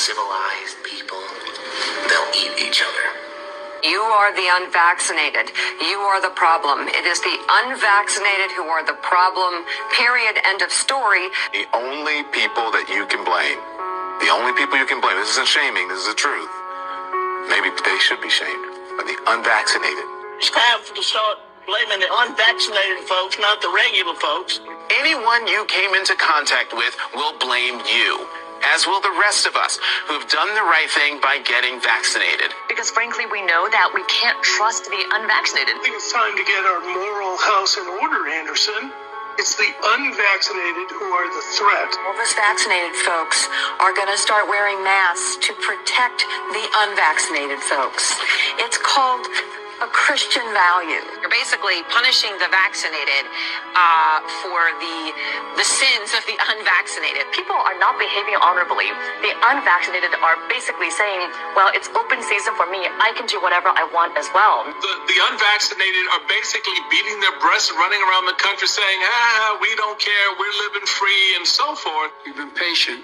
civilized people, they'll eat each other. You are the unvaccinated. You are the problem. It is the unvaccinated who are the problem. Period. End of story. The only people that you can blame, this isn't shaming, this is the truth. Maybe they should be shamed, are the unvaccinated. It's time to start blaming the unvaccinated folks, not the regular folks. Anyone you came into contact with will blame you, as will the rest of us who've done the right thing by getting vaccinated. Because frankly, we know that we can't trust the unvaccinated. I think it's time to get our moral house in order, Anderson. It's the unvaccinated who are the threat. All of us vaccinated folks are going to start wearing masks to protect the unvaccinated folks. It's called a Christian value. You're basically punishing the vaccinated for the sins of the unvaccinated. People are not behaving honorably. The unvaccinated are basically saying, well, it's open season for me. I can do whatever I want as well. The unvaccinated are basically beating their breasts, running around the country saying, we don't care, we're living free, and so forth. We've been patient,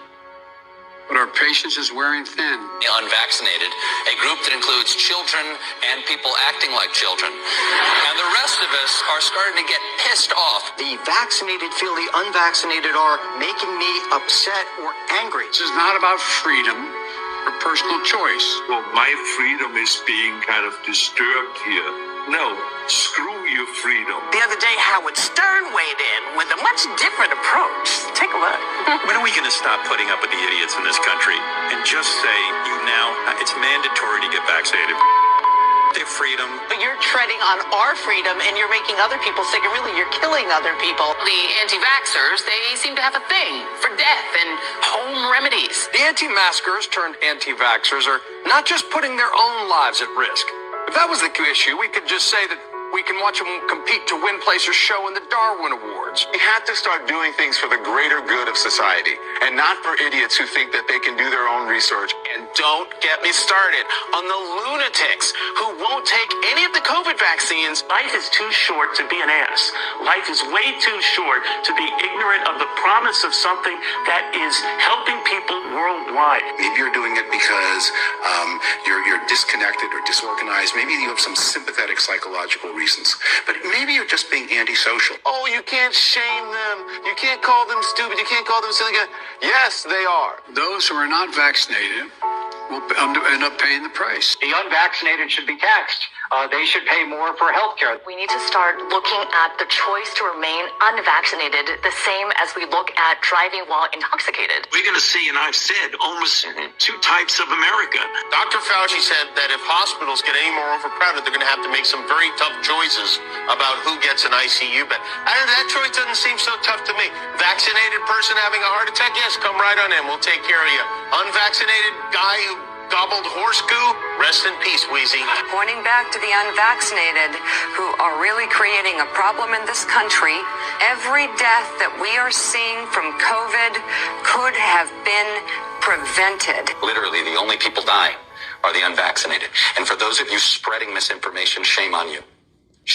but our patience is wearing thin. The unvaccinated, a group that includes children and people acting like children. And the rest of us are starting to get pissed off. The vaccinated feel the unvaccinated are making me upset or angry. This is not about freedom or personal choice. Well, my freedom is being kind of disturbed here. No, screw your freedom. The other day, Howard Stern weighed in with a much different approach. Take a look. When are we going to stop putting up with the idiots in this country and just say, it's mandatory to get vaccinated? Their freedom. But you're treading on our freedom and you're making other people sick, and really you're killing other people. The anti-vaxxers, they seem to have a thing for death and home remedies. The anti-maskers turned anti-vaxxers are not just putting their own lives at risk. If that was the issue, we could just say that we can watch them compete to win place or show in the Darwin Awards. We have to start doing things for the greater good of society, and not for idiots who think that they can do their own research. And don't get me started on the lunatics who won't take any of the COVID vaccines. Life is too short to be an ass. Life is way too short to be ignorant of the promise of something that is helping people worldwide. Maybe you're doing it because you're disconnected or disorganized. Maybe you have some sympathetic psychological reasons. But maybe you're just being antisocial. Oh, you can't shame them. You can't call them stupid. You can't call them silly. Yes, they are. Those who are not vaccinated will end up paying the price. The unvaccinated should be taxed. They should pay more for health care. We need to start looking at the choice to remain unvaccinated the same as we look at driving while intoxicated. We're going to see, and I've said, almost two types of America. Dr. Fauci said that if hospitals get any more overcrowded, they're going to have to make some very tough choices about who gets an ICU bed. And that choice doesn't seem so tough to me. Vaccinated person having a heart attack, yes, come right on in. We'll take care of you. Unvaccinated guy who gobbled horse goo, rest in peace, Wheezy. Pointing back to the unvaccinated who are really creating a problem in this country, every death that we are seeing from COVID could have been prevented. Literally, the only people dying are the unvaccinated. And for those of you spreading misinformation, shame on you.